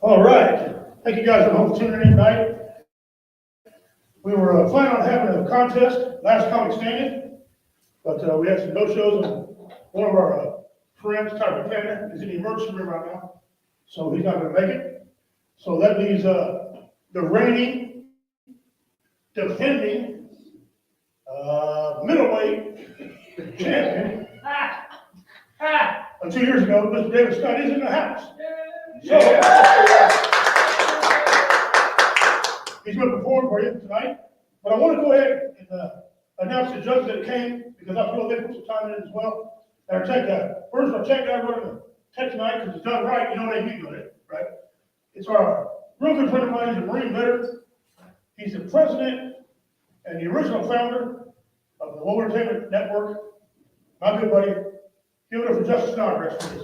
All right. Thank you guys for tuning in tonight. We were planning on having a contest, last comic standing, but we had some no-shows, and one of our friends, Tyler Cannon, is in the emergency room right now, so he's not going to make it. So that leaves the reigning, defending, middleweight champion. And 2 years ago, Mr. David Scott is in the house. So, he's going to perform for you tonight. But I want to go ahead and announce the judges that came, because I feel they put some time in it as well. And our tech guy. First, our tech guy running the tech tonight, because it's done right, you know they keep doing it, right? It's our real good friend of mine, he's a Marine veteran. He's the president and the original founder of the Low Entertainment Network. My good buddy. Give it up for Justice Snodgrass, please.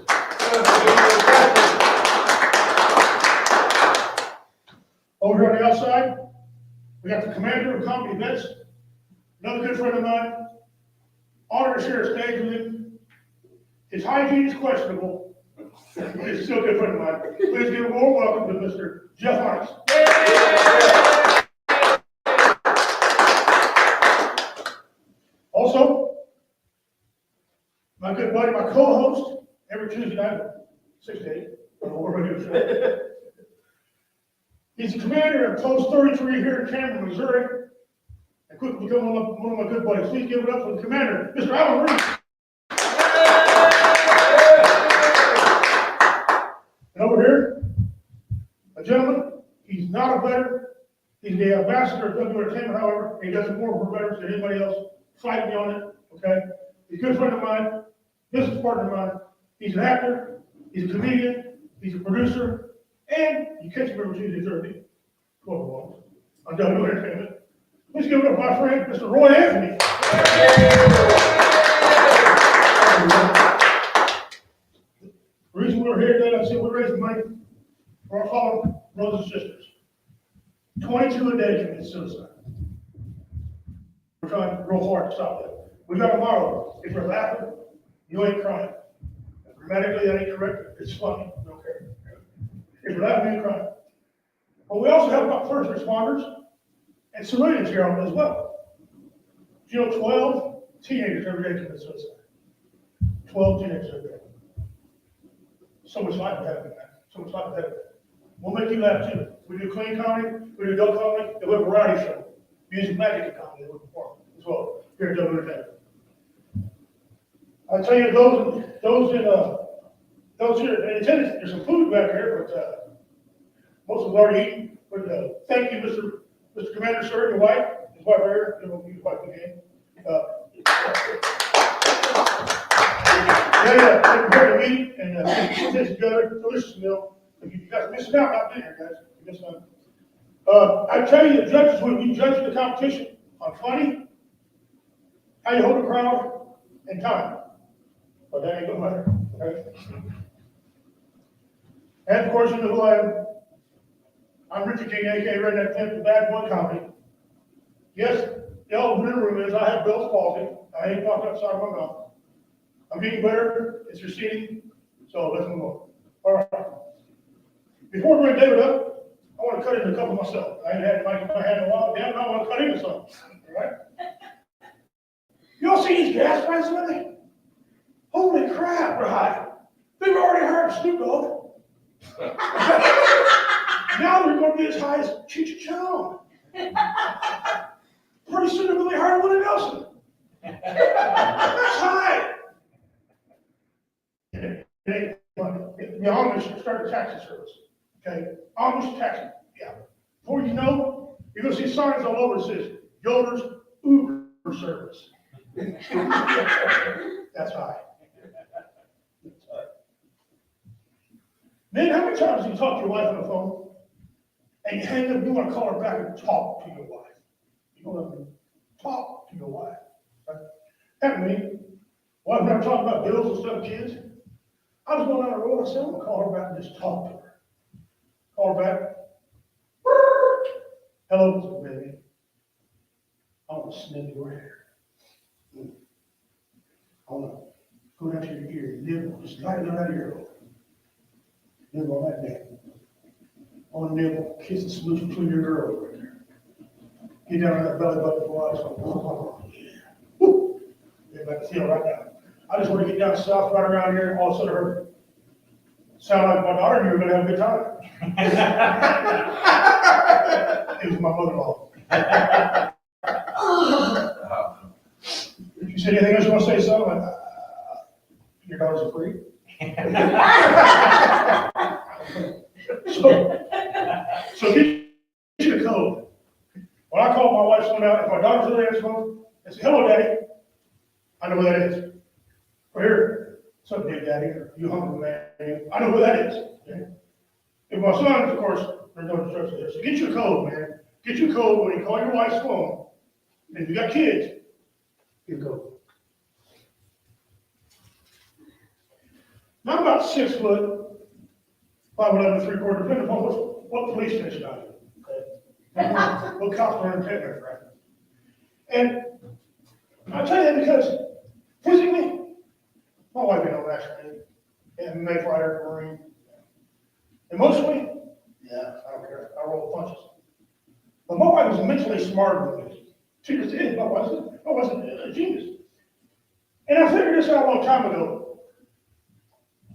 Over here on the outside, we got the commander of comedy events, another good friend of mine, honored to share a stage with him. His hygiene is questionable, but he's still a good friend of mine. Please give a warm welcome to Mr. Jeff Hines. Also, my good buddy, my co-host, every Tuesday night, 6 to 8, or we're going to do a show. He's the commander of Post 33 here in Cameron, Missouri, and quickly become one of my good buddies. Please give it up for the commander, Mr. Alan Reese. And over here, a gentleman, he's not a veteran. He's the ambassador of W Entertainment, however. He does more for veterans than anybody else. Fight me on it, okay? He's a good friend of mine, business partner of mine. He's an actor, he's a comedian, he's a producer, and you catch him every Tuesday, Thursday, 12 o'clock on W Entertainment. Let's give it up, my friend, Mr. Roy Anthony. The reason we're here today, I said we're raising money for our fallen brothers and sisters. 22 a day commit suicide. We're trying real hard to stop that. We got a motto: if you're laughing, you ain't crying. Grammatically, that ain't correct. It's funny. Don't care. If you're laughing, you ain't crying. But we also have about first responders and civilians here on as well. You know, 12 teenagers every day commit suicide. 12 teenagers every day. So much life ahead of it, man. So much life ahead of it. We'll make you laugh too. We do clean comedy, we do adult comedy, and we have a variety show. Music, magic, and comedy that we perform as well here at W Entertainment. I tell you, those here in attendance, there's some food back here, but most of them already eaten. But thank you, Mr. Commander, sir, your wife, his wife right here, you know, his wife again. They prepared a meat and put this together, delicious meal. You guys are missing out, not dinner, guys. You're missing out. I tell you, the judges will be judging the competition on funny, how you hold a crowd, and time. But that ain't gonna matter. Okay? And of course, you know who I am. I'm Richard King, aka Redneck Pimp, the bad boy comedy. Yes, the elephant in the room is I have Bell's palsy. I ain't talking outside of my mouth. I'm getting better. It's receding. So let's move on. All right. Before we bring David up, I want to cut into a couple myself. I ain't had a mic in my hand in a while. Damn, I want to cut into something. All right. Y'all see these gas prices lately? Holy crap, right? They've already heard Snoop Dogg. Now they're going to be as high as Cheech and Chong. Pretty soon they're going to be higher than Willie Nelson. That's high. The Amish started a taxi service. Okay? Amish taxi. Yeah. Before you know, you're going to see signs all over that says Yoder's Uber service. That's high. Man, how many times do you talk to your wife on the phone and you hang up, you want to call her back and talk to your wife? You want to talk to your wife. Right? That means, wife and I were talking about bills and stuff, kids. I was going down the road, I said, I'm going to call her back and just talk to her. Call her back. Hello, baby. I want to snip your hair. I want to go down to your ear, nibble, just light it on that ear hole. Nibble on that neck. on the nipple, kiss the smooch between your girls right there. Get down on that belly button for a while, yeah. Woo! Yeah, I can feel it right now. I just want to get down south right around here, and all of a sudden her sound like my daughter, and you were gonna have a good time. It was my mother-in-law. If you said anything else you want to say, something like, your daughter's a freak. So get you the code. When I call my wife's phone out, if my daughter's really answers phone, I say, hello, Daddy. I know who that is. Right here. What's up, Big Daddy? You hungry, man? I know who that is. Okay? If my sons, of course, there's no instruction there. So get your code, man. Get your code when you call your wife's phone. And if you got kids, get a code. Now I'm about 6 foot, 5'11", 3/4, depending upon what police station I am. Okay? What cops are in Pittman, right? And I tell you that because physically, my wife ain't no accident. And Mayflower Marine. Emotionally, yeah, I don't care. I roll punches. But my wife was mentally smarter than me. She just is. My wife's a genius. And I figured this out a long time ago.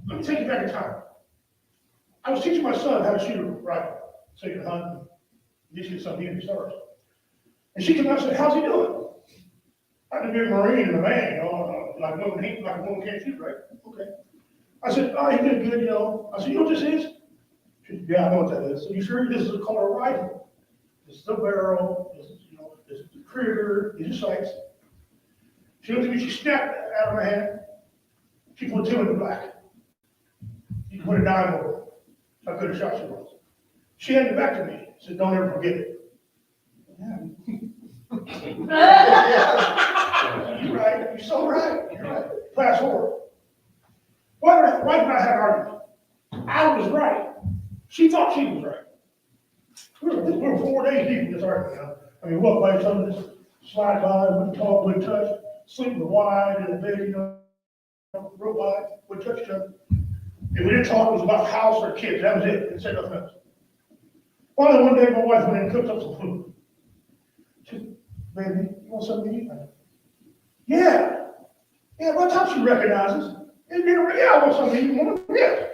Let me take you back in time. I was teaching my son how to shoot a rifle, so he can hunt and get you some beauty stars. And she came out and said, how's he doing? I can be a Marine and a man, you know, like a woman can't shoot, right? Okay. I said, oh, he did good, you know. I said, you know what this is? She said, yeah, I know what that is. So you sure this is called a rifle? This is the barrel, this is, you know, this is the trigger, these are sights. She looked at me, she snapped it out of my hand. She put 2 in the black. She put a dime over it. How good a shot she was. She handed it back to me. Said, don't ever forget it. Yeah. You're right. You're so right. You're right. Fast forward. Wife and I had an argument. I was right. She thought she was right. We were 4 days deep in this argument. You know? I mean, walk by each other, just slide by, wouldn't talk, wouldn't touch, sleep wide in the bed, you know, real wide, wouldn't touch each other. If we didn't talk, it was about house or kids. That was it. Didn't say nothing else. Finally, one day, my wife went in and cooked up some food. She said, baby, you want something to eat? Yeah. Yeah, by the time she recognizes, yeah, I want something to eat. Woman. Yeah.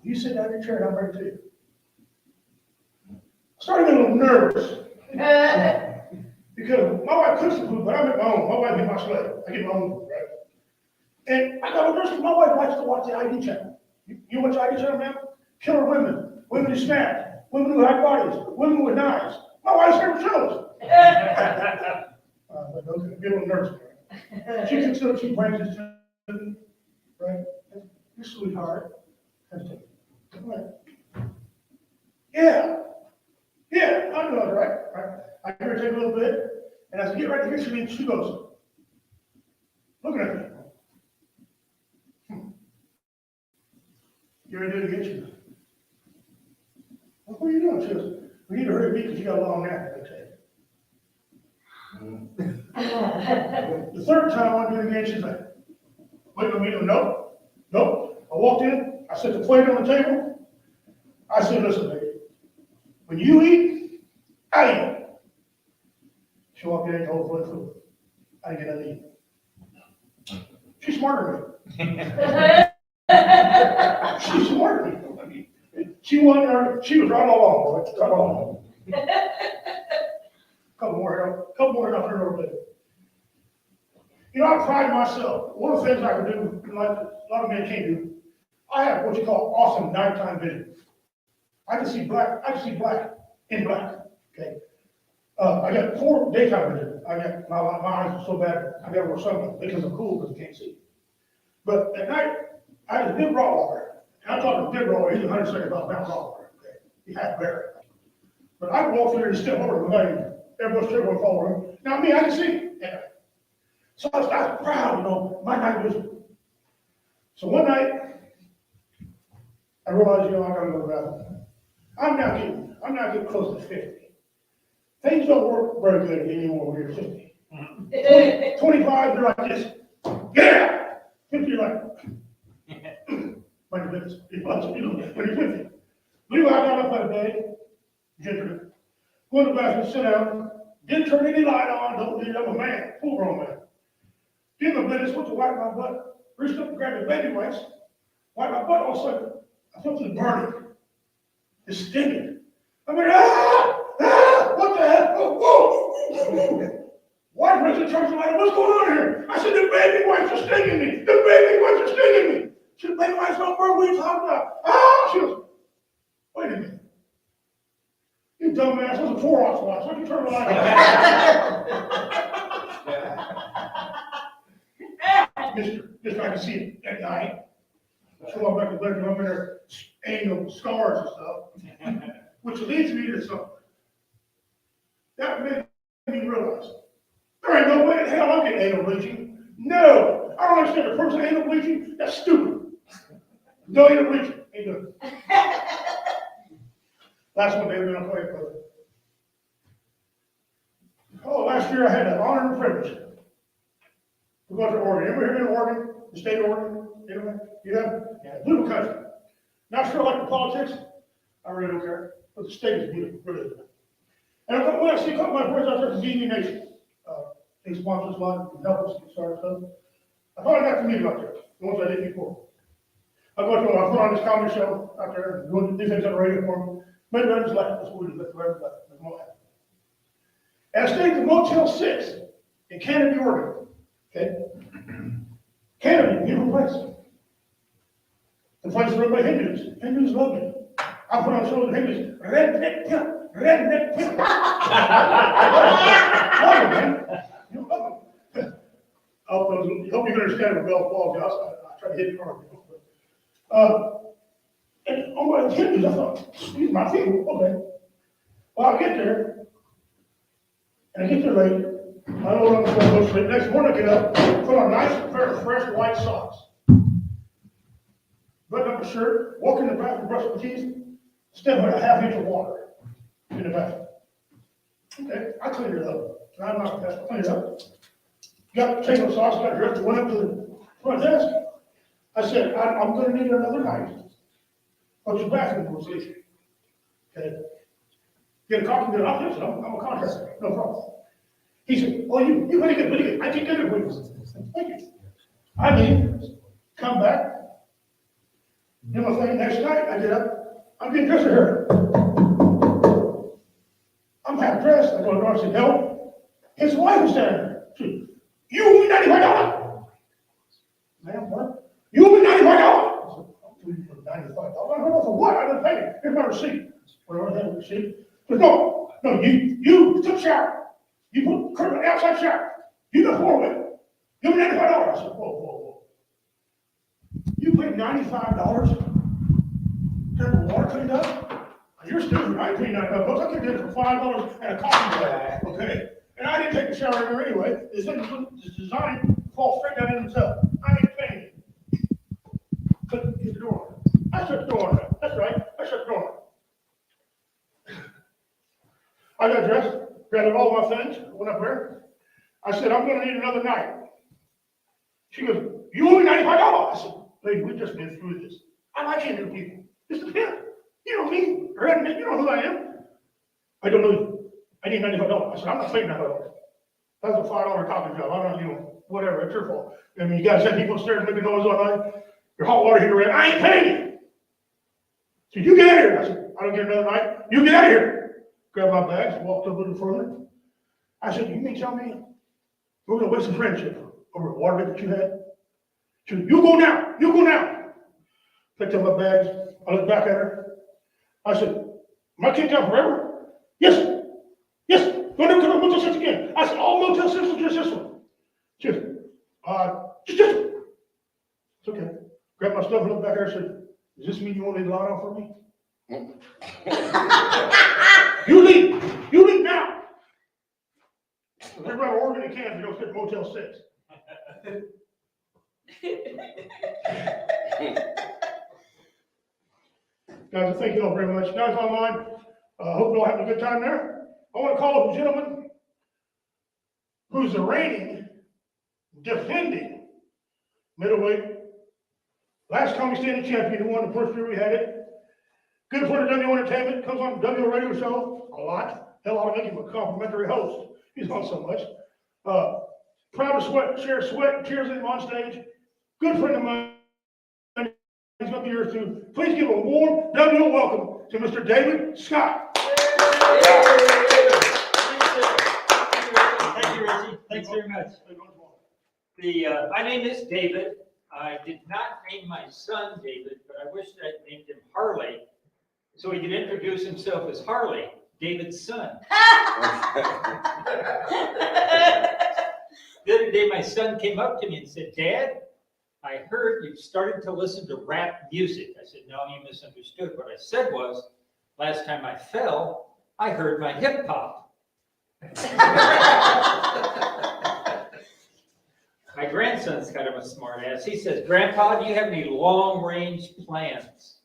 You sit down in your chair and I'll bring it to you. I started getting a little nervous. Because my wife cooks the food, but I make my own. My wife makes my sled. I get my own food, right? And I got a little nervous because my wife likes to watch the ID channel. You watch ID channel, man? Killer women, women who smack, women who have bodies, women with knives. My wife's favorite shows. But okay, get a little nervous. She cooks it up, she brings it to me, right? Your sweetheart. Right. Yeah. Yeah, I know that, right? I hear her take a little bit, and as I get right here, she goes, looking at me. You're gonna do it again, she goes, well, what are you doing? She goes, we need to hurry because you got a long nap to take. The third time I do it again, she's like, wait a minute, nope. I walked in, I set the plate on the table. I said, listen, baby, when you eat, I eat. She walked in and told her food. I didn't get nothing to eat. She's smarter than me. She's smarter than me. She was right along, right along. Couple more enough here over there. You know, I pride myself. One of the things I can do, like a lot of men can't do, I have what you call awesome nighttime vision. I can see black in black. Okay. I got 4 daytime vision. I got my eyes are so bad. I got to wear sunglasses because I'm cool because I can't see. But at night, I had a big Rottweiler. And I'm talking big Rottweiler. He's 175 pound Rottweiler. Okay. He had bear. But I could walk through there and step over him. Everybody's still going to follow him. Now me, I can see. Yeah. So I was proud, you know, my night vision. So one night, I realized, you know, I gotta go to the bathroom. I'm now getting close to 50. Things don't work very good anymore when you're 50. 25, you're like this. Yeah! 50, you're like, mind your business. You know, when you're 50. Levi got up that day, gingerly, go in the bathroom, sit down, didn't turn any light on, don't need I'm a man, full grown man. Did my business, went to wipe my butt, reached up and grabbed the baby wipes, wiped my butt, all of a sudden, I felt it burning. It's stinging. I mean, what the heck? Whoa. Why President Trump said, what's going on here? I said, the baby wipes are stinging me. The baby wipes are stinging me. She said, baby wipes don't burn, what are you talking about? She goes, wait a minute. You dumbass, those are Clorox wipes. Why'd you turn the light on? Mister, I can see it at night. So I'm back to the bedroom, I'm in there, anal scars and stuff, which leads me to something. That made me realize, there ain't no way in hell I'm getting anal bleaching. No, I don't understand the person anal bleaching, that's stupid. No anal bleaching, ain't good. Last one, David, and I'll call you, brother. Oh, last year I had the honor and privilege to go to Oregon. Anybody here been to Oregon? The state of Oregon? Anybody? You have? Yeah, beautiful country. Not sure like the politics. I really don't care. But the state is beautiful, really. And when I see a couple of my friends out there from DD Nation, they sponsor us a lot and help us get started stuff. I finally got to meet them out there, the ones I did before. I go to them, I put on this comedy show out there, and doing these things on the radio for them. Maybe I just left. That's what we do, let the record left. And I stayed at the Motel 6 in Canada, Oregon. Okay? Canada, beautiful place. The place is run by Hindus. Hindus love me. I put on shows with Hindus. Redneck pimp. Redneck pimp. Love them, man. You love them. I hope you can understand what Bell Falls is. I try to hit it hard. And on my Hindus, I thought, these are my people. Okay. Well, I get there. And I get there late. I know what I'm going to go to sleep. Next morning I get up, put on a nice pair of fresh white socks. Button up a shirt, walk in the bathroom, brush my teeth, step on a half inch of water in the bathroom. Okay, I cleaned it up. I'm not the best, I cleaned it up. Got changed my socks, got dressed, went up to the front desk. I said, I'm going to need another night. What's your bathroom position? Okay. Get a copy of the office, I'm a contractor, no problem. He said, oh, you pretty good, I take care of you. Thank you. I leave, come back, do my thing. Next night, I get up, I'm getting dressed for her. I'm half dressed, I go to the door and say, no. His wife was standing there. She said, you owe me $95. Ma'am, what? You owe me $95. I said, $95. I don't know for what, I didn't pay it. Here's my receipt. Whatever I have a receipt. But no, you took a shower. You put curtain on the outside shower. You got floor with it. You owe me $95. I said, whoa. You paid $95 to have the water cleaned up? You're stupid. I paid $95. I could get it for $5 and a coffee bag. Okay. And I didn't take a shower in there anyway. This thing is designed to fall straight down in itself. I ain't paying it. But get the door. I shut the door on that. That's right. I shut the door on. I got dressed, grabbed all my things, went up there. I said, I'm going to need another night. She goes, you owe me $95. I said, lady, we've just been through this. I like Hindu people. This is him. You know me. Redneck, you know who I am. I don't know you. I need $95. I said, I'm not paying $95. That's a $5 coffee job. I don't know, whatever. It's your fault. I mean, you guys have people upstairs making noise all night. Your hot water heater ran. I ain't paying you. So you get out of here. I said, I don't get another night. You get out of here. Grabbed my bags, walked up a little further. I said, you mean tell me we're going to waste some friendship over a water that you had? She said, you go now. Picked up my bags. I looked back at her. I said, am I kicked out forever? Yes. Don't ever come to Motel 6 again. I said, all Motel 6 is just this one. She said, just this one. It's okay. Grabbed my stuff and looked back at her and said, does this mean you won't leave the light on for me? You leave now. Everybody Oregon and Kansas, don't sit Motel 6. Guys, thank you all very much. Guys online, hope you all have a good time there. I want to call up a gentleman who's the reigning, defending middleweight. Last time we standing champion, who won the first year we had it. Good friend of W Entertainment, comes on W radio show a lot. Hell, I ought to make him a complimentary host. He's not so much. Proud to share sweat and tears with him on stage. Good friend of mine. He's going to be yours too. Please give a warm W welcome to Mr. David Scott. Thank you, Richie. Thanks very much. My name is David. I did not name my son David, but I wish I'd named him Harley, so he could introduce himself as Harley, David's son. The other day, my son came up to me and said, "Dad, I heard you started to listen to rap music." I said, "No, you misunderstood. What I said was, last time I fell, I heard my hip hop." My grandson's kind of a smart ass. He says, "Grandpa, do you have any long-range plans?"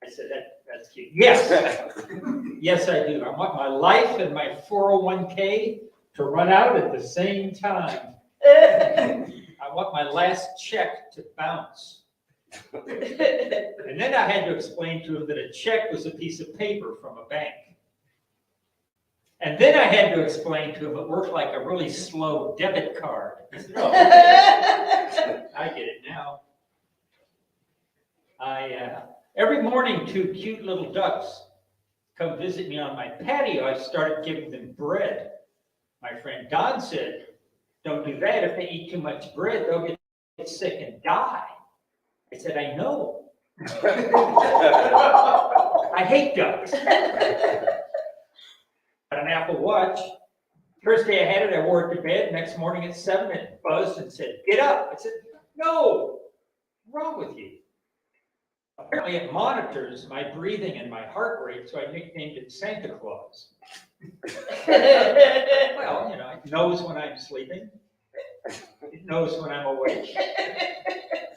I said, that's cute. Yes. Yes, I do. I want my life and my 401k to run out at the same time. I want my last check to bounce. And then I had to explain to him that a check was a piece of paper from a bank. And then I had to explain to him it worked like a really slow debit card. He said, "Oh, I get it now." Every morning, 2 cute little ducks come visit me on my patio. I started giving them bread. My friend Don said, "Don't do that. If they eat too much bread, they'll get sick and die." I said, "I know." I hate ducks. Got an Apple Watch. First day I had it, I wore it to bed. Next morning at 7, it buzzed and said, "Get up." I said, "No, what's wrong with you?" Apparently it monitors my breathing and my heart rate, so I nicknamed it Santa Claus. Well, you know, it knows when I'm sleeping. It knows when I'm awake.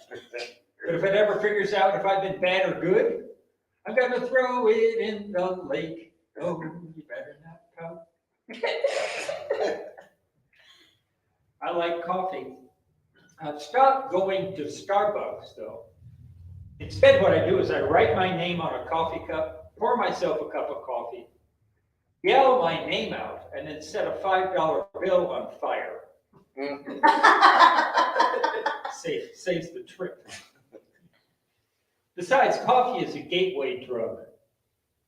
But if it ever figures out if I've been bad or good, I'm going to throw it in the lake. Oh, you better not come. I like coffee. I've stopped going to Starbucks, though. Instead, what I do is I write my name on a coffee cup, pour myself a cup of coffee, yell my name out, and then set a $5 bill on fire. Saves the trip. Besides, coffee is a gateway drug.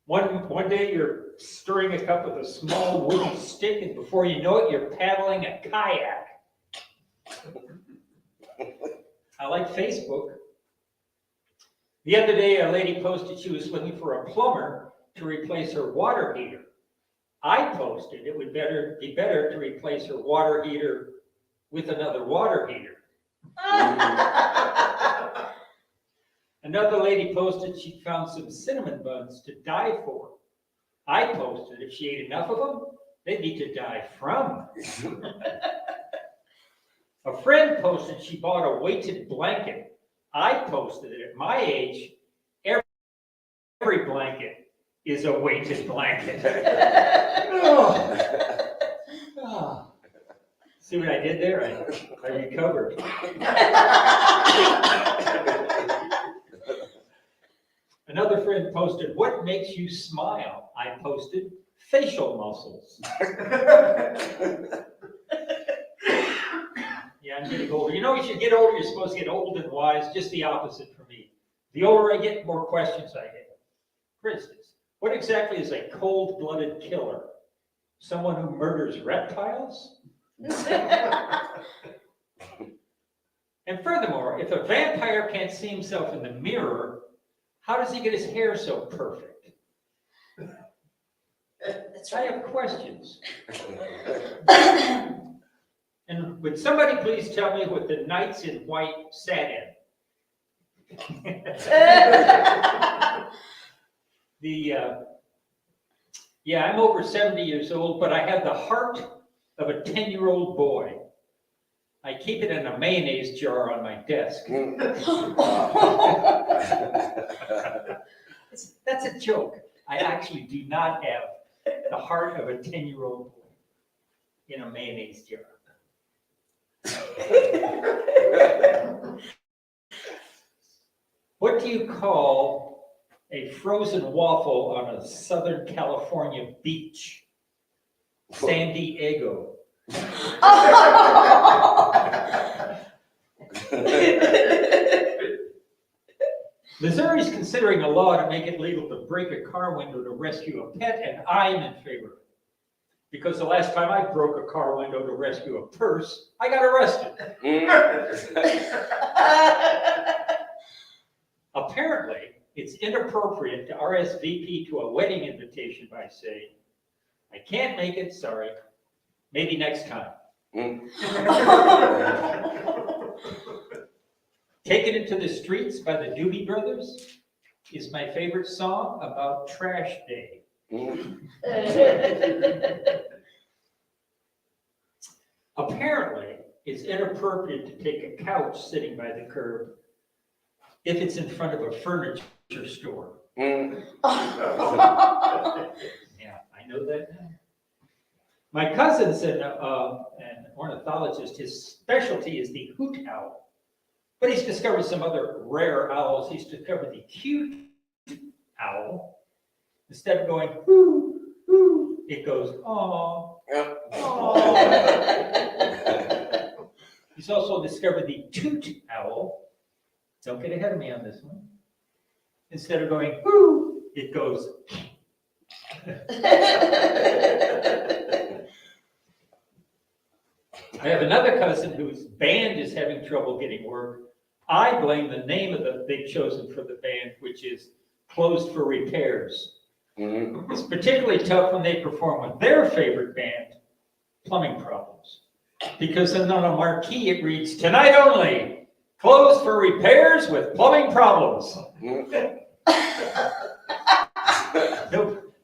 One day you're stirring a cup with a small wooden stick, and before you know it, you're paddling a kayak. I like Facebook. The other day, a lady posted she was looking for a plumber to replace her water heater. I posted it would be better to replace her water heater with another water heater. Another lady posted she found some cinnamon buns to die for. I posted if she ate enough of them, they'd need to die from. A friend posted she bought a weighted blanket. I posted it. At my age, every blanket is a weighted blanket. Oh. See what I did there? I recovered. Another friend posted, "What makes you smile?" I posted, "Facial muscles." Yeah, I'm getting older. You know, as you get older, you're supposed to get old and wise. Just the opposite for me. The older I get, the more questions I get. For instance, what exactly is a cold-blooded killer? Someone who murders reptiles? And furthermore, if a vampire can't see himself in the mirror, how does he get his hair so perfect? That's I right. have questions. And would somebody please tell me what the knights in white sat in? Yeah, I'm over 70 years old, but I have the heart of a 10-year-old boy. I keep it in a mayonnaise jar on my desk. That's a joke. I actually do not have the heart of a 10-year-old boy in a mayonnaise jar. What do you call a frozen waffle on a Southern California beach. San Diego. Missouri's considering a law to make it legal to break a car window to rescue a pet, and I'm in favor of it. Because the last time I broke a car window to rescue a purse, I got arrested. Apparently, it's inappropriate to RSVP to a wedding invitation by saying, I can't make it, sorry, maybe next time. Taken Into the Streets by the Doobie Brothers is my favorite song about trash day. Apparently, it's inappropriate to take a couch sitting by the curb if it's in front of a furniture store. Yeah, I know that now. My cousin's an ornithologist. His specialty is the hoot owl. But he's discovered some other rare owls. He's discovered the cute owl. Instead of going, hoo, hoo, it goes, aw, aw. He's also discovered the toot owl. Don't get ahead of me on this one. Instead of going, hoo, it goes. I have another cousin whose band is having trouble getting work. I blame the name of they've chosen for the band, which is Closed for Repairs. Mm-hmm. It's particularly tough when they perform with their favorite band, Plumbing Problems. Because then on a marquee it reads, tonight only, closed for repairs with plumbing problems. Mm-hmm.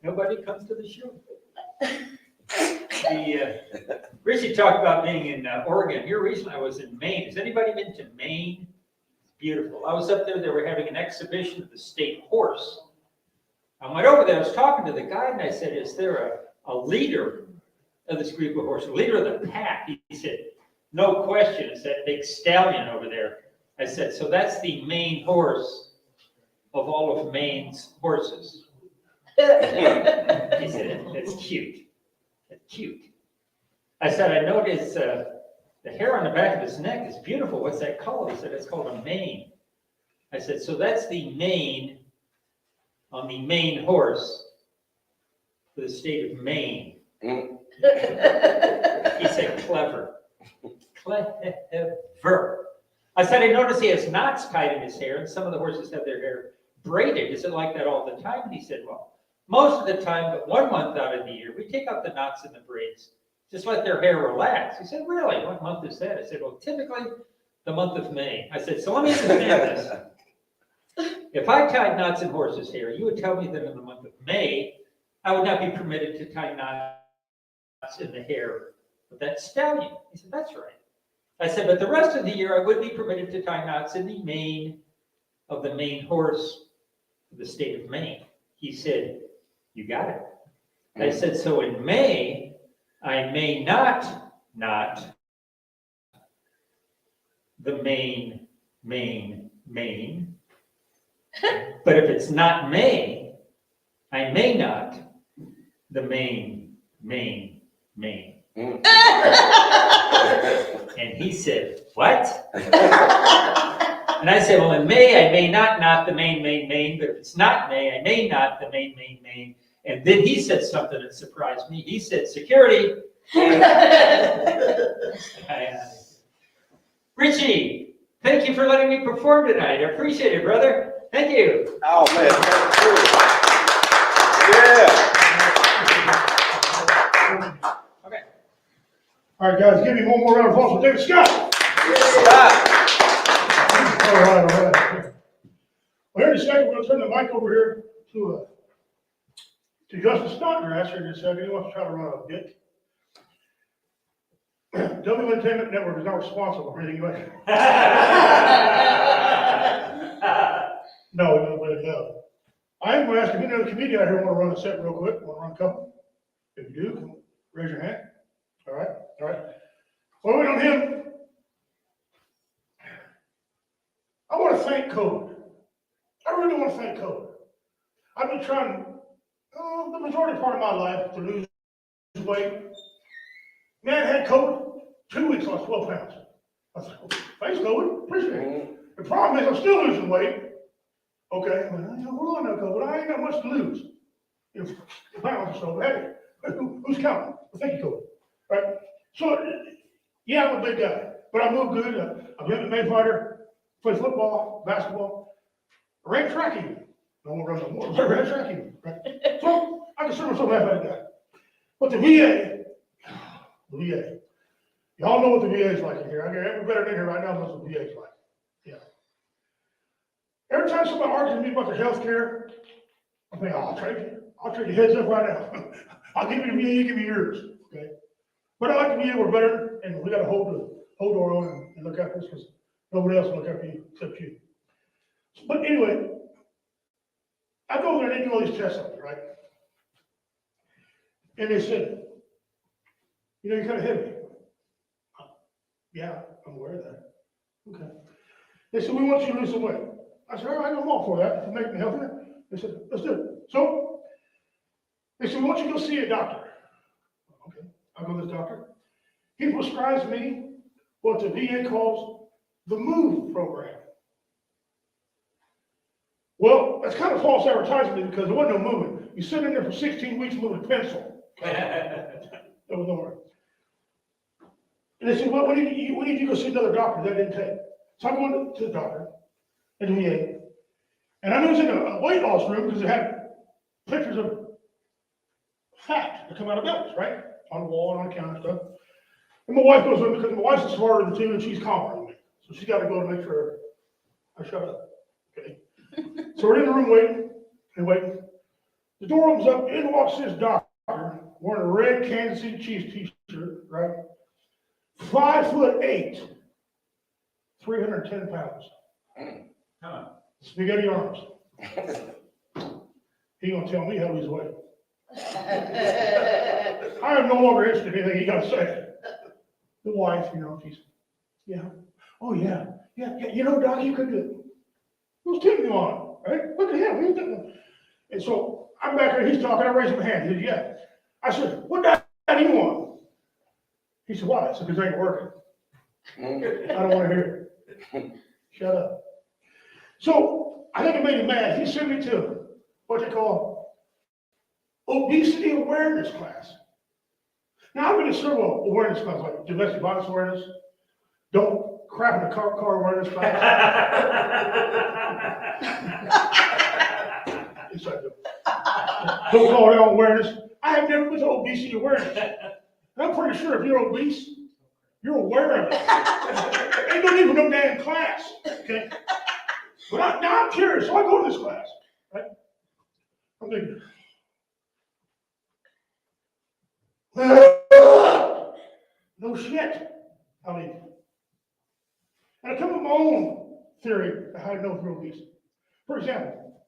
Nobody comes to the show. Richie talked about being in Oregon. Here recently I was in Maine. Has anybody been to Maine? It's beautiful. I was up there. They were having an exhibition of the state horse. I went over there. I was talking to the guide, and I said, is there a leader of this group of horses, a leader of the pack? He said, no question. It's that big stallion over there. I said, so that's the main horse of all of Maine's horses. He said, that's cute. That's cute. I said, I noticed the hair on the back of his neck is beautiful. What's that called? He said, it's called a mane. I said, so that's the mane on the main horse for the state of Maine. He said, clever. Clever. I said, I noticed he has knots tied in his hair, and some of the horses have their hair braided. Is it like that all the time? And he said, well, most of the time, but 1 month out of the year, we take out the knots and the braids. Just let their hair relax. He said, really? What month is that? I said, well, typically the month of May. I said, so let me understand this. If I tied knots in horses' hair, you would tell me that in the month of May, I would not be permitted to tie knots in the hair of that stallion. He said, that's right. I said, but the rest of the year, I would be permitted to tie knots in the mane of the main horse of the state of Maine. He said, you got it. I said, so in May, I may not the main. But if it's not May, I may not the main. And he said, what? And I said, well, in May, I may not the main, but if it's not May, I may not the main. And then he said something that surprised me. He said, security. Richie, thank you for letting me perform tonight. I appreciate it, brother. Thank you. Oh, man. Yeah. Okay. All right, guys, give me one more round of applause for David Scott. All right. Well, here in a second, we're going to turn the mic over here to Justin Snodgrass here in a second. He wants to try to run a bit. W Entertainment Network is not responsible for anything like No, we don't let it go. I am going to ask if any other comedian out here want to run a set real quick. Want to run a couple? If you do, come raise your hand. All right. Well, we don't him. I want to thank Code. I really want to thank Code. I've been trying, the majority part of my life to lose weight. Man, I had COVID, 2 weeks, lost 12 pounds. I said, oh, thanks, COVID, appreciate it. The problem is I'm still losing weight. Okay, well, hold on now, COVID, I ain't got much to lose. If pounds or so, hey, who's counting? Well, thank you, COVID. Right? So, yeah, I'm a big guy, but I move good. I'm a MMA fighter, play football, basketball, I ran track even. I won't run no more, but I ran track even. Right? So, I consider myself an athletic guy. But the VA, y'all know what the VA is like in here. I get every veteran in here right now knows what the VA is like. Yeah. Every time somebody argues with me about the health care, I think, I'll trade your heads up right now. I'll give you the VA, you give me yours. Okay. But I like the VA, we're better, and we got to hold our own and look after this because nobody else will look after you except you. But anyway, I go there and they do all these tests on me, right? And they said, you know, you're kind of heavy. Yeah, I'm aware of that. Okay. They said, we want you to lose some weight. I said, all right, I'm all for that, to make me healthier. They said, let's do it. So, they said, we want you to go see a doctor. Okay, I go to this doctor. He prescribes me what the VA calls the MOVE program. Well, that's kind of false advertising because there wasn't no moving. You sit in there for 16 weeks moving a pencil. That was no work. And they said, well, we need you to go see another doctor. That didn't take. So I go to the doctor at the VA. And I knew it was in a weight loss room because it had pictures of fat that come out of bellies, right? On the wall and on the counter and stuff. And my wife goes with me because my wife's smarter than the two and she's calmer than me. So she's got to go to make sure I shut up. Okay. So we're in the room waiting and waiting. The door opens up, in walks this doctor wearing a red Kansas City Chiefs t-shirt, right? 5'8", 310 pounds. Huh. Spaghetti arms. He gonna tell me how he's weight. I am no longer interested in anything he got to say. The wife, you know, she's, yeah, oh yeah, you know, Doc, you could do it. Who's taking you on, right? Look at him, he's doing it. And so I'm back there, he's talking, I raised my hand, he said, yeah. I said, what diet do you want? He said, why? I said, because it ain't working. I don't want to hear it. Shut up. So I think it made him mad. He sent me to what they call obesity awareness class. Now I've been in several awareness classes, like domestic violence awareness, don't crap in the car awareness class. Yes, I do. Don't call it awareness. I have never been to obesity awareness. And I'm pretty sure if you're obese, you're aware of it. Ain't no need for no damn class, okay? But now I'm curious, so I go to this class, right? I'm thinking, no shit, I mean, and I come up with my own theory of how to know if you're obese. For example,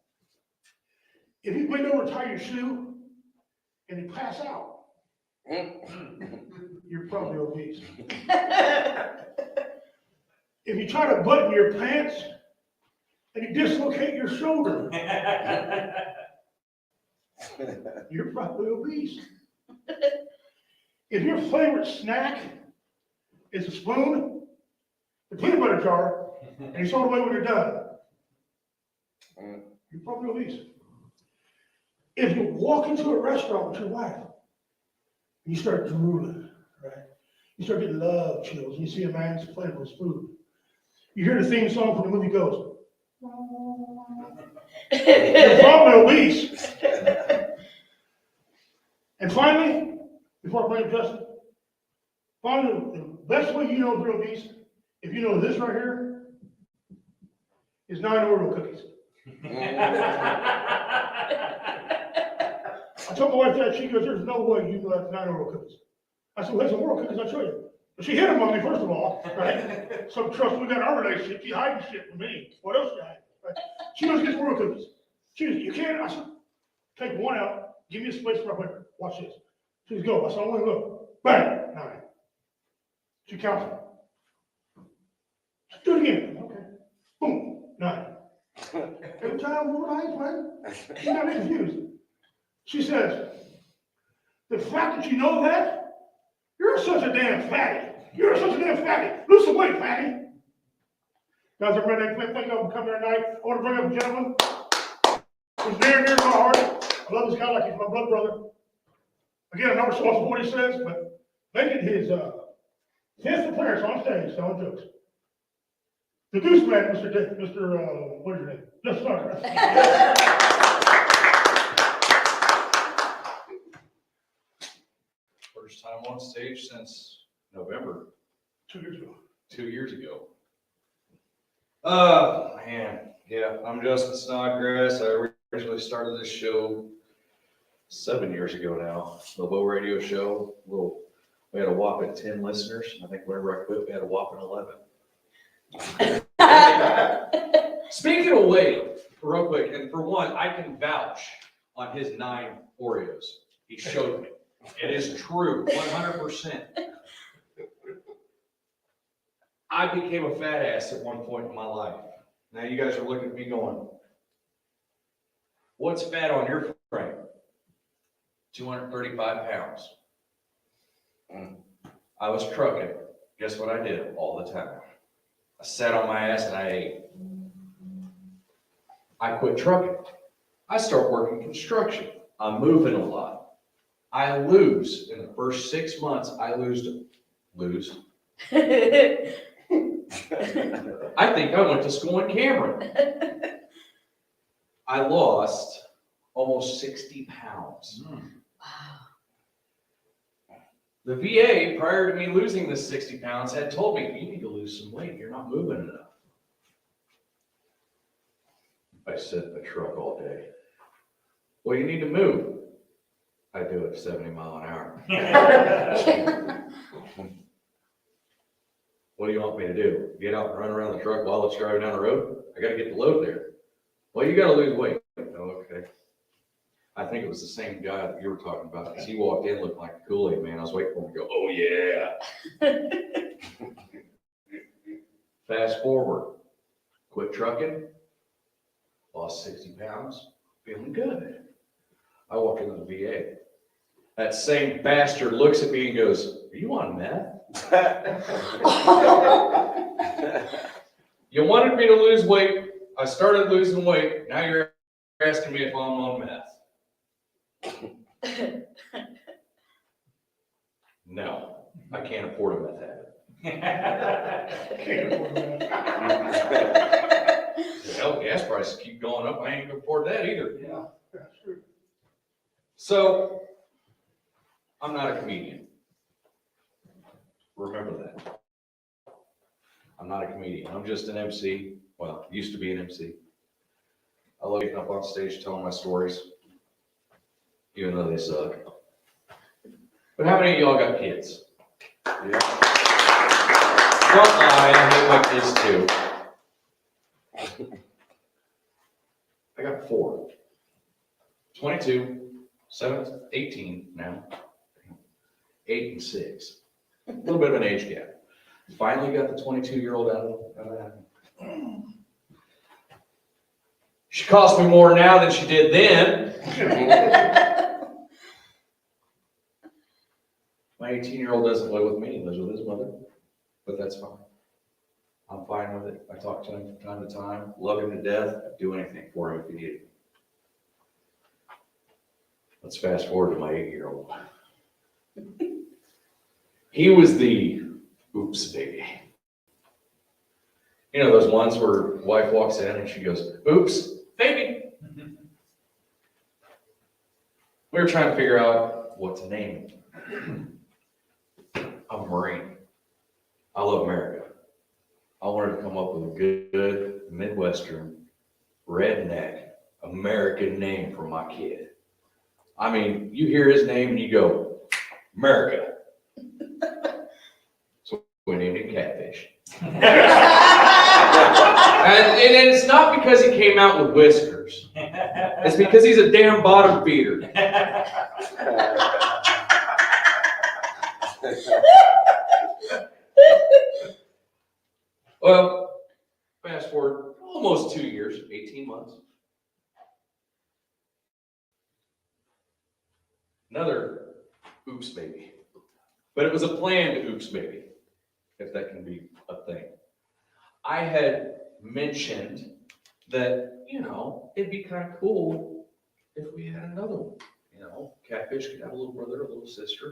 if you bend over and tie your shoe and you pass out, you're probably obese. If you try to button your pants and you dislocate your shoulder, you're probably obese. If your favorite snack is a spoon, the peanut butter jar, and you throw it away when you're done, you're probably obese. If you walk into a restaurant with your wife, and you start drooling, right? You start getting love chills, and you see a man's playing with his food. You hear the theme song from the movie Ghost. You're probably obese. And finally, before I bring up Justin, finally, the best way you know if you're obese, if you know this right here, is 9 Oreo cookies. I told my wife that, she goes, there's no way you know that's 9 Oreo cookies. I said, well, that's some Oreo cookies, I'll show you. But she hid them on me, first of all, right? So trust me, we got our relationship, she hiding shit from me. What else you hide? Right? She goes, get Oreo cookies. She goes, you can't, I said, take one out, give me a space for a winter. Watch this. She goes, go. I said, I want to look. Bang, 9. She counts it. Do it again. Okay. Boom, 9. Every time, woman, I ain't playing. She got me confused. She says, the fact that you know that, you're such a damn fatty. You're such a damn fatty. Lose some weight, fatty. Guys, I'm ready to thank you for coming here tonight. I want to bring up a gentleman who's near and dear to my heart. I love this guy like he's my blood brother. Again, I'm not responsible for what he says, but making his fifth appearance on stage, telling jokes. The Goose Man, what is your name? Just sorry. First time on stage since November, 2 years ago. 2 years ago. Man, yeah, I'm Justin Snodgrass. I originally started this show 7 years ago now, Lobo Radio Show. We had a whopping 10 listeners. I think whenever I quit, we had a whopping 11. Speaking of weight, real quick, and for one, I can vouch on his 9 Oreos. He showed me. It is true, 100%. I became a fat ass at one point in my life. Now you guys are looking at me going, what's fat on your frame? 235 pounds. I was trucking. Guess what I did all the time? I sat on my ass and I ate. I quit trucking. I start working construction. I'm moving a lot. I lose. In the first 6 months, I lose. I think I went to school in Cameron. I lost almost 60 pounds. The VA, prior to me losing the 60 pounds, had told me, you need to lose some weight. You're not moving enough. I sit in the truck all day. Well, you need to move. I do it 70 miles an hour. What do you want me to do? Get out and run around the truck while it's driving down the road? I got to get the load there. Well, you got to lose weight. Oh, okay. I think it was the same guy that you were talking about, because he walked in looking like a Kool-Aid man. I was waiting for him to go, oh yeah. Fast forward, quit trucking, lost 60 pounds, feeling good. I walk into the VA. That same bastard looks at me and goes, are you on meth? You wanted me to lose weight. I started losing weight. Now you're asking me if I'm on meth. No, I can't afford a meth habit. Hell, gas prices keep going up. I ain't gonna afford that either. Yeah, that's true. So, I'm not a comedian. Remember that. I'm not a comedian. I'm just an MC. Well, used to be an MC. I love getting up on stage telling my stories, even though they suck. But how many of y'all got kids? Yeah. Don't lie, I hate my kids too. I got 4. 22, 7, 18 now. 8 and 6. A little bit of an age gap. Finally got the 22-year-old out of that. She costs me more now than she did then. My 18-year-old doesn't live with me, he lives with his mother, but that's fine. I'm fine with it. I talk to him from time to time, love him to death, I'd do anything for him if he needed me. Let's fast forward to my 8-year-old. He was the oops baby. You know those ones where wife walks in and she goes, oops, baby. We were trying to figure out what to name him. I'm a Marine. I love America. I wanted to come up with a good Midwestern, redneck, American name for my kid. I mean, you hear his name and you go, America. So we named him Catfish. And it's not because he came out with whiskers. It's because he's a damn bottom feeder. Well, fast forward almost 2 years, 18 months. Another oops baby. But it was a planned oops baby, if that can be a thing. I had mentioned that, it'd be kind of cool if we had another one. Catfish could have a little brother, a little sister. I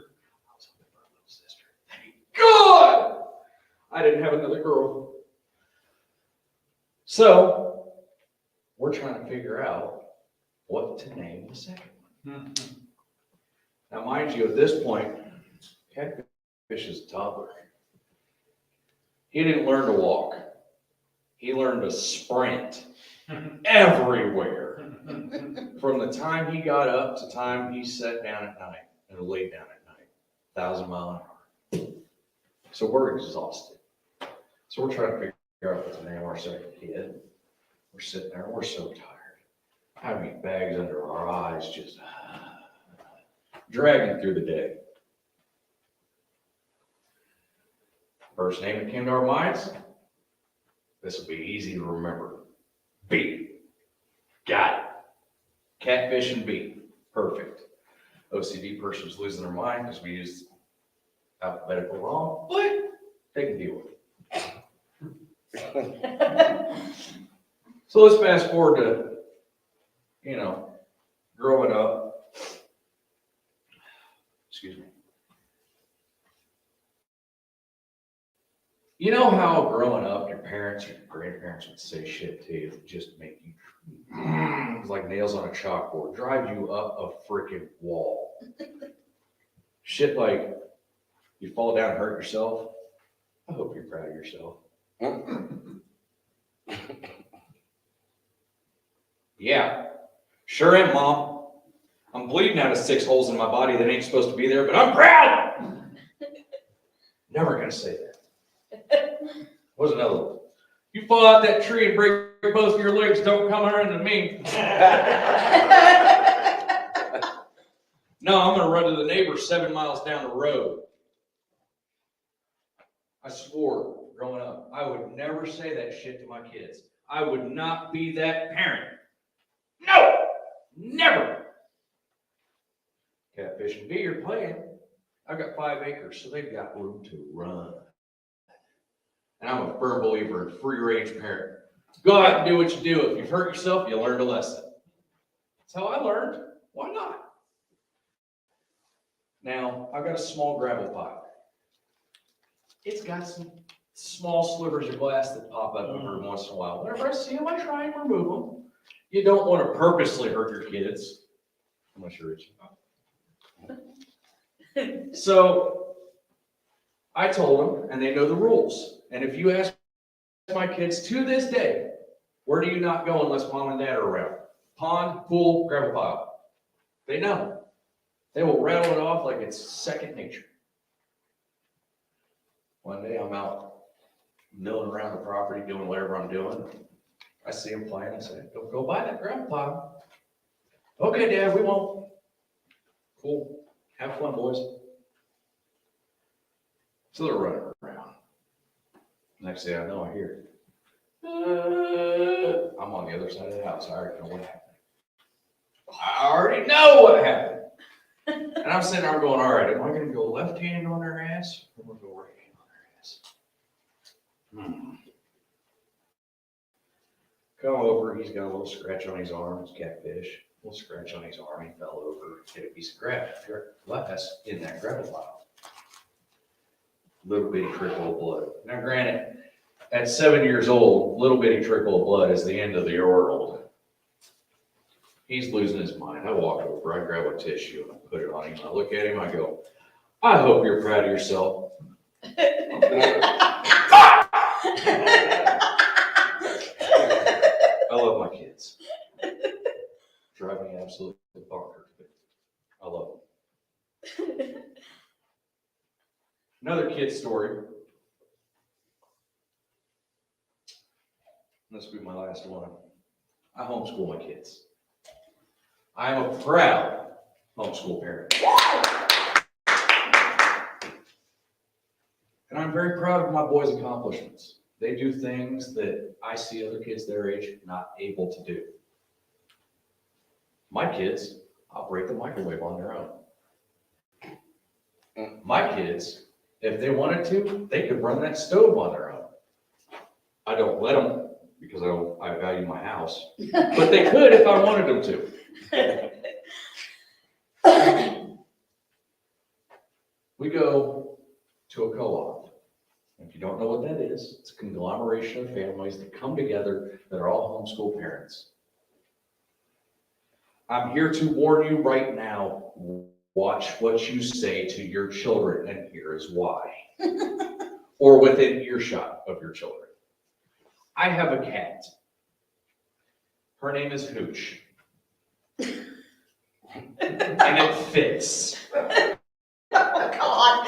was hoping for a little sister. Thank God! I didn't have another girl. So, we're trying to figure out what to name the second one. Now, mind you, at this point, Catfish is a toddler. He didn't learn to walk. He learned to sprint everywhere. From the time he got up to the time he sat down at night and laid down at night, 1,000 miles an hour. So we're exhausted. So we're trying to figure out what to name our second kid. We're sitting there, we're so tired. Having bags under our eyes, just dragging through the day. First name that came to our minds, this will be easy to remember. B. Got it. Catfish and B. Perfect. OCD person's losing their mind because we used alphabetical wrong, but they can deal with it. So let's fast forward to, growing up. Excuse me. You know how growing up, your parents or your grandparents would say shit to you that just make you, it's like nails on a chalkboard, drive you up a freaking wall. Shit like, you fall down and hurt yourself. I hope you're proud of yourself. Yeah, sure am, Mom. I'm bleeding out of 6 holes in my body that ain't supposed to be there, but I'm proud. Never gonna say that. What's another one? You fall out that tree and break both of your legs, don't come running to me. No, I'm gonna run to the neighbor 7 miles down the road. I swore growing up, I would never say that shit to my kids. I would not be that parent. No, never. Catfish and B, you're playing. I've got 5 acres, so they've got room to run. And I'm a firm believer in free range parenting. Go out and do what you do. If you've hurt yourself, you learned a lesson. That's how I learned. Why not? Now, I've got a small gravel pile. It's got some small slivers of glass that pop up every once in a while. Whenever I see them, I try and remove them. You don't want to purposely hurt your kids. Unless you're rich. So, I told them, and they know the rules. And if you ask my kids to this day, where do you not go unless Mom and Dad are around? Pond, pool, gravel pile. They know. They will rattle it off like it's second nature. One day I'm out milling around the property, doing whatever I'm doing. I see them playing. I say, don't go by that gravel pile. Okay, Dad, we won't. Cool. Have fun, boys. So they're running around. Next thing I know, I hear it. I'm on the other side of the house. I already know what happened. I already know what happened. And I'm sitting there going, all right, am I going to go left hand on their ass or am I going to go right hand on their ass? Come over. He's got a little scratch on his arm. It's Catfish. A little scratch on his arm. He fell over. Hit a piece of glass in that gravel pile. Little bitty trickle of blood. Now, granted, at 7 years old, little bitty trickle of blood is the end of the world. He's losing his mind. I walk over, I grab a tissue and I put it on him. I look at him, I go, I hope you're proud of yourself. I love my kids. Drive me absolutely bonkers, but I love them. Another kid story. This will be my last one. I homeschool my kids. I am a proud homeschool parent. And I'm very proud of my boys' accomplishments. They do things that I see other kids their age not able to do. My kids operate the microwave on their own. My kids, if they wanted to, they could run that stove on their own. I don't let them because I value my house, but they could if I wanted them to. We go to a co-op. If you don't know what that is, it's a conglomeration of families that come together that are all homeschool parents. I'm here to warn you right now, watch what you say to your children, and here is why. Or within earshot of your children. I have a cat. Her name is Hooch. And it fits. God.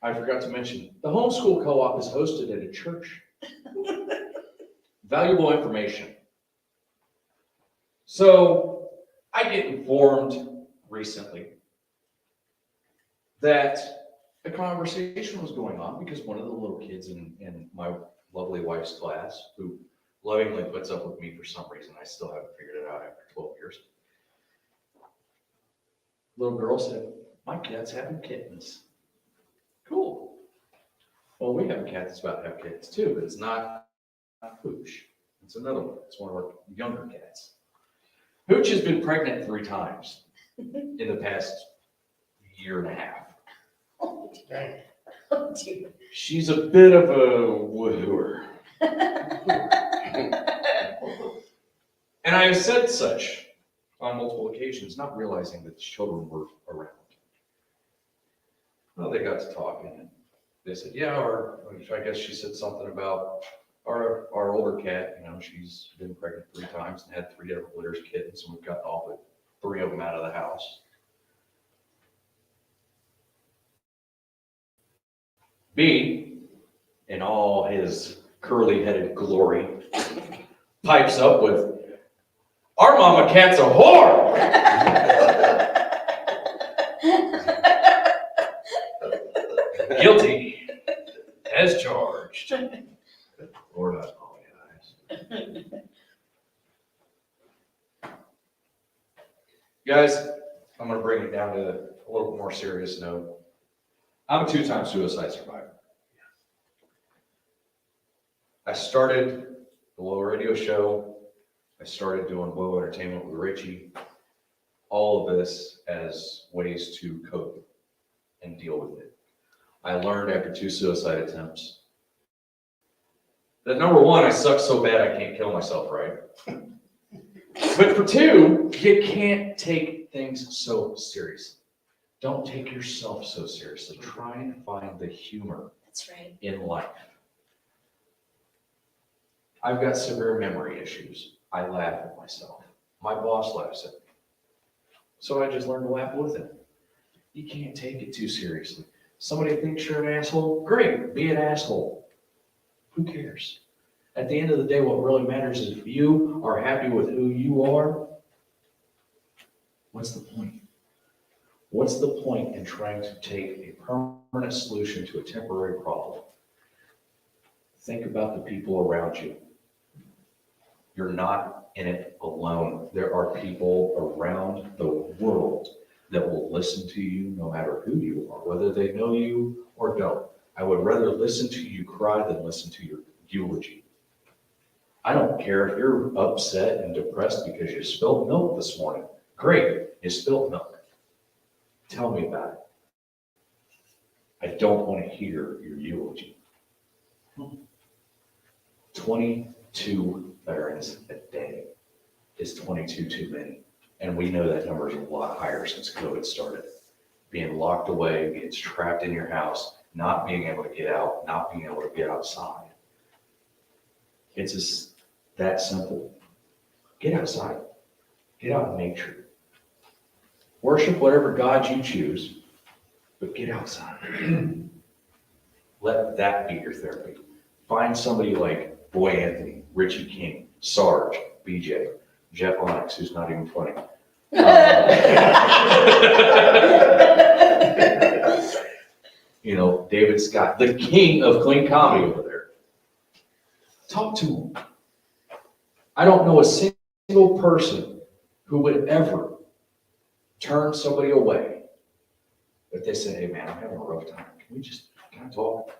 I forgot to mention, the homeschool co-op is hosted at a church. Valuable information. So I get informed recently that a conversation was going on because one of the little kids in my lovely wife's class, who lovingly puts up with me for some reason, I still haven't figured it out after 12 years. Little girl said, my cat's having kittens. Cool. Well, we have a cat that's about to have kittens too, but it's not Hooch. It's another one. It's one of our younger cats. Hooch has been pregnant 3 times in the past year and a half. Oh, dear. She's a bit of a woohooer. And I have said such on multiple occasions, not realizing that the children were around. Well, they got to talking and they said, yeah, or I guess she said something about our older cat, you know, she's been pregnant 3 times and had 3 different litters of kittens, and we've gotten all but 3 of them out of the house. B, in all his curly-headed glory, pipes up with, our mama cat's a whore! Guilty as charged. Lord, I apologize. Guys, I'm going to bring it down to a little more serious note. I'm a 2-time suicide survivor. I started the Low Radio Show. I started doing Low Entertainment with Richie. All of this as ways to cope and deal with it. I learned after 2 suicide attempts that number 1, I suck so bad I can't kill myself, right? But for 2, you can't take things so seriously. Don't take yourself so seriously. Try and find the humor That's right. in life. I've got severe memory issues. I laugh at myself. My boss laughs at me. So I just learned to laugh with him. You can't take it too seriously. Somebody thinks you're an asshole? Great, be an asshole. Who cares? At the end of the day, what really matters is if you are happy with who you are, what's the point? What's the point in trying to take a permanent solution to a temporary problem? Think about the people around you. You're not in it alone. There are people around the world that will listen to you no matter who you are, whether they know you or don't. I would rather listen to you cry than listen to your eulogy. I don't care if you're upset and depressed because you spilled milk this morning. Great, you spilled milk. Tell me about it. I don't want to hear your eulogy. 22 veterans a day is 22 too many. And we know that number is a lot higher since COVID started. Being locked away, being trapped in your house, not being able to get out, not being able to get outside. It's just that simple. Get outside. Get out in nature. Worship whatever God you choose, but get outside. Let that be your therapy. Find somebody like Boy Anthony, Richie King, Sarge, BJ, Jeff Onyx, who's not even funny. You know, David Scott, the king of clean comedy over there. Talk to him. I don't know a single person who would ever turn somebody away if they say, hey man, I'm having a rough time. Can I talk?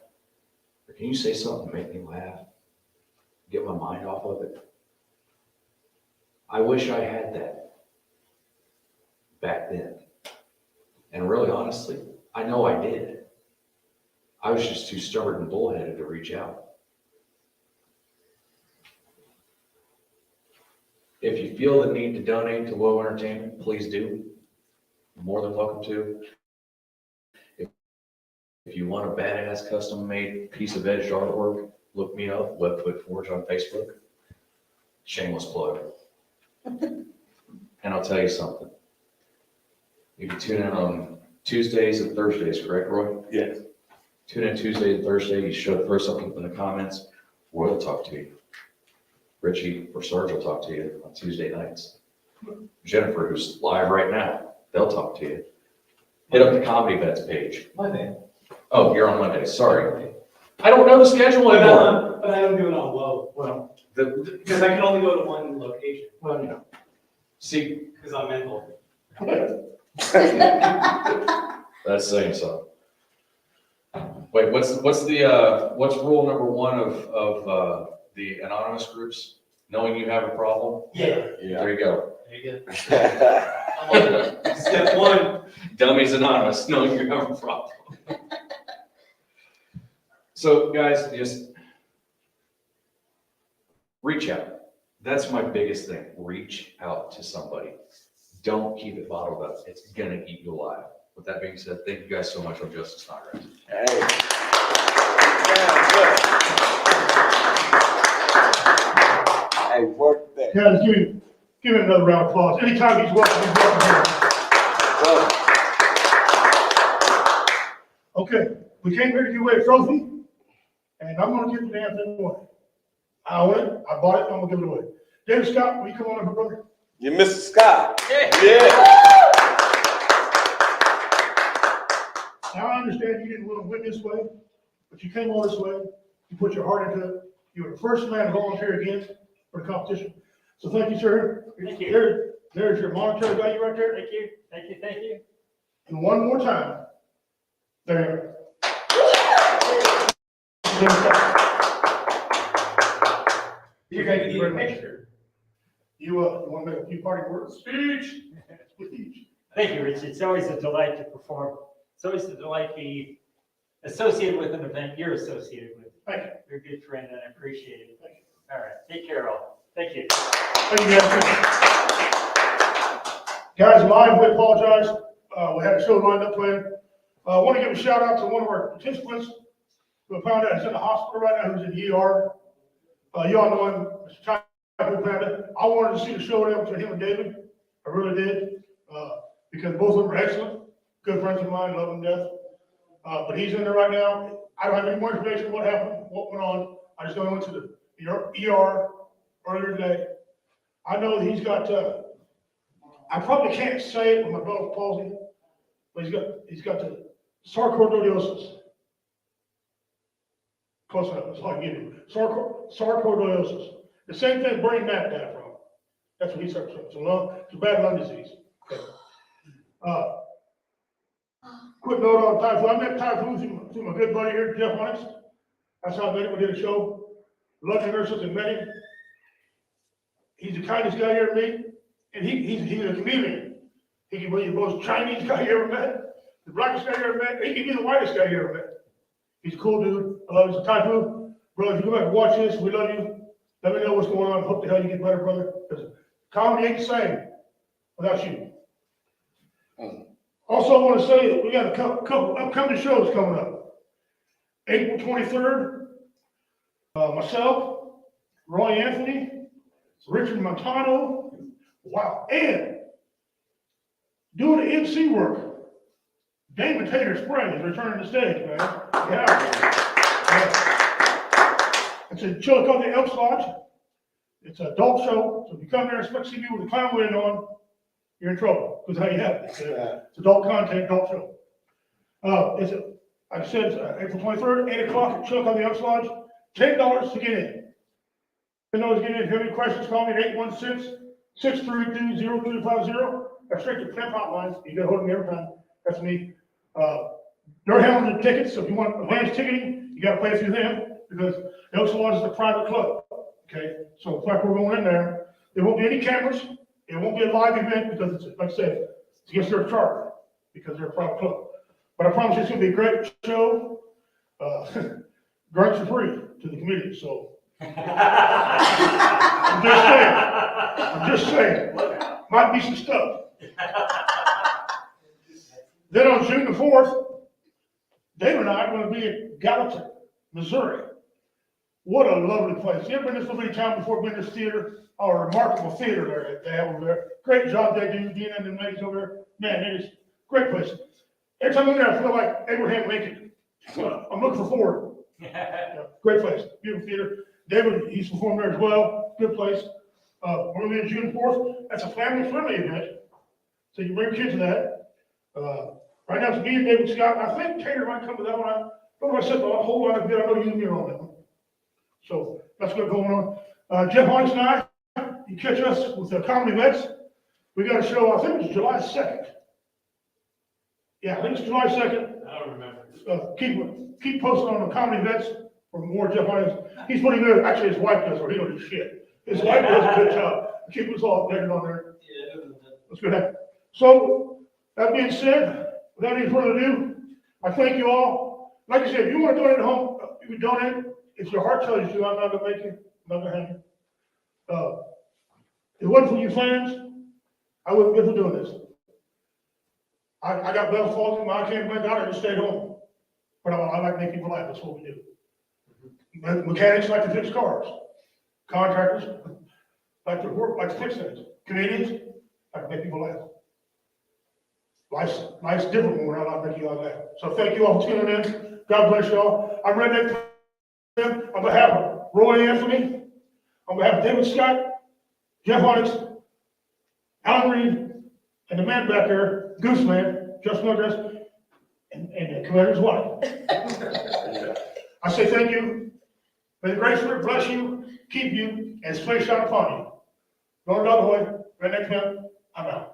Or can you say something to make me laugh? Get my mind off of it? I wish I had that back then. And really honestly, I know I did. I was just too stubborn and bullheaded to reach out. If you feel the need to donate to Woe Entertainment, please do. You're more than welcome to. If you want a badass custom-made piece of edged artwork, look me up, Webfoot Forge on Facebook. Shameless plug. And I'll tell you something. You can tune in on Tuesdays and Thursdays, correct, Roy? Yes. Tune in Tuesday and Thursday. You should throw something in the comments. Roy will talk to you. Richie or Serge will talk to you on Tuesday nights. Jennifer, who's live right now, they'll talk to you. Hit up the Comedy Vets page. Monday. Oh, you're on Monday. Sorry. I don't know the schedule anymore. But I don't do it on Whoa. Well, Because I can only go to one location, well, yeah. See, because I'm mental. that's saying something. Wait, what's rule number one of the anonymous groups? Knowing you have a problem? Yeah. There you go. There you go. I'm on step one. Dummies Anonymous, knowing you have a problem. So guys, just reach out. That's my biggest thing. Reach out to somebody. Don't keep it bottled up. It's gonna eat you alive. With that being said, thank you guys so much. I'm Justice Snodgrass. Hey, work that. Guys, give him another round of applause. Anytime he's welcome here. Okay, we came here to give away a trophy, and I'm gonna give the damn thing away. I own it, I bought it, I'm gonna give it away. David Scott, will you come on over, brother? You Mr. Scott. Yeah. Now, I understand you didn't want to win this way, but you came all this way, you put your heart into it. You were the first man to volunteer again for the competition. So thank you, sir. Thank you. There's your monetary value right there. Thank you, thank you, thank you. And one more time, there. You're going to need a picture. You want to make a few party words? Speech. Speech. Thank you, Rich. It's always a delight to perform. It's always a delight to be associated with an event you're associated with. Thank you. You're a good friend and I appreciate it. Thank you. All right, take care all. Thank you. Thank you, guys. Guys, live, we apologize. We had a show lined up planned. I want to give a shout out to one of our participants who I found out is in the hospital right now, who's in the ER. Y'all know him, Mr. Typhoon Panda. I wanted to see the show there between him and David. I really did, because both of them are excellent, good friends of mine, love them to death. But he's in there right now. I don't have any more information on what happened, what went on. I just know he went to the ER earlier today. I know that he's got, I probably can't say it with my Bell's palsy, but he's got the sarcoidosis. Close enough, that's all I can give you. Sarcoidosis. The same thing Bernie Mac died from. That's what he suffers from. It's a bad lung disease. Okay. Quick note on Typhoon. I met Typhoon through my good buddy here, Jeff Onyx. That's how I met him. We did a show. Lucky nurses and met him. He's the kindest guy you ever meet. And he's a chameleon. He can be the most Chinese guy you ever met, the blackest guy you ever met. He can be the whitest guy you ever met. He's a cool dude. I love him. So Typhoon, brother, if you go back and watch this, we love you. Let me know what's going on. Hope the hell you get better, brother. Because comedy ain't the same without you. Also, I want to say that we got a couple upcoming shows coming up. April 23rd, myself, Roy Anthony, Richard Montano, wow, and doing the MC work. Damon Tater Spring is returning to stage, man. Yeah. It's a show called the Elks Lodge. It's an adult show, so if you come there and expect to see me with a clown wig on, you're in trouble, because how you have it. It's adult content, adult show. Like I said, April 23rd, 8 o'clock at Chillicothe Elks Lodge, $10 to get in. $10 to get in. If you have any questions, call me at 816-632-0350. That's straight to Pimp Hotline. You get a hold of me every time. That's me. They're handling the tickets, so if you want advanced ticketing, you gotta pay through them, because the Elks Lodge is a private club, okay? So in fact, we're going in there, there won't be any cameras, it won't be a live event, because it's, like I said, it's against their charter, because they're a private club. But I promise you, it's gonna be a great show. Drinks are free to the community, so. I'm just saying, might be some stuff. Then on June the 4th, Dave and I are gonna be at Gallatin, Missouri. What a lovely place. You ever been to this little bitty town before, been to this theater? Oh, a remarkable theater there that they have over there. Great job they do, Dean and the ladies over there. Man, it is a great place. Every time I'm there, I feel like Abraham Lincoln. I'm looking for Ford. Yeah, great place, beautiful theater. David, he's performed there as well, good place. We're gonna be on June 4th. That's a family-friendly event, so you can bring your kids to that. Right now, it's me and David Scott. I think Tater might come to that one. I don't know if I said a whole lot of good. I know you and me are on that one. So that's what's going on. Jeff Hodges and I, you catch us with the Comedy Vets. We got a show, I think it's July 2nd. Yeah, I think it's July 2nd. I don't remember. Keep posting on the Comedy Vets for more Jeff Hodges. He's pretty good. Actually, his wife does, or he don't do shit. His wife does a good job. Keep us all updated on there. Yeah. That's good. So, that being said, without any further ado, I thank you all. Like I said, if you want to donate at home, you can donate. If your heart tells you to, I'm not gonna make you, I'm not gonna have you. If it wasn't for you fans, I wouldn't get for doing this. I got Bell Falls, I can't blame God, I just stayed home. But I like making people laugh, that's what we do. Mechanics like to fix cars. Contractors like to work, like to fix things. Comedians like to make people laugh. Life's different when we're not allowed to make you all laugh. So thank you all for tuning in. God bless you all. I'm Redneck Tim. On behalf of Roy Anthony, on behalf of David Scott, Jeff Onyx, Alan Reed, and the man back there, Goose Man, Justin Andres, and the commander's wife. I say thank you. May the Great Spirit bless you, keep you, and his face shine upon you. Lord Ahoy, Redneck Tim, I'm out.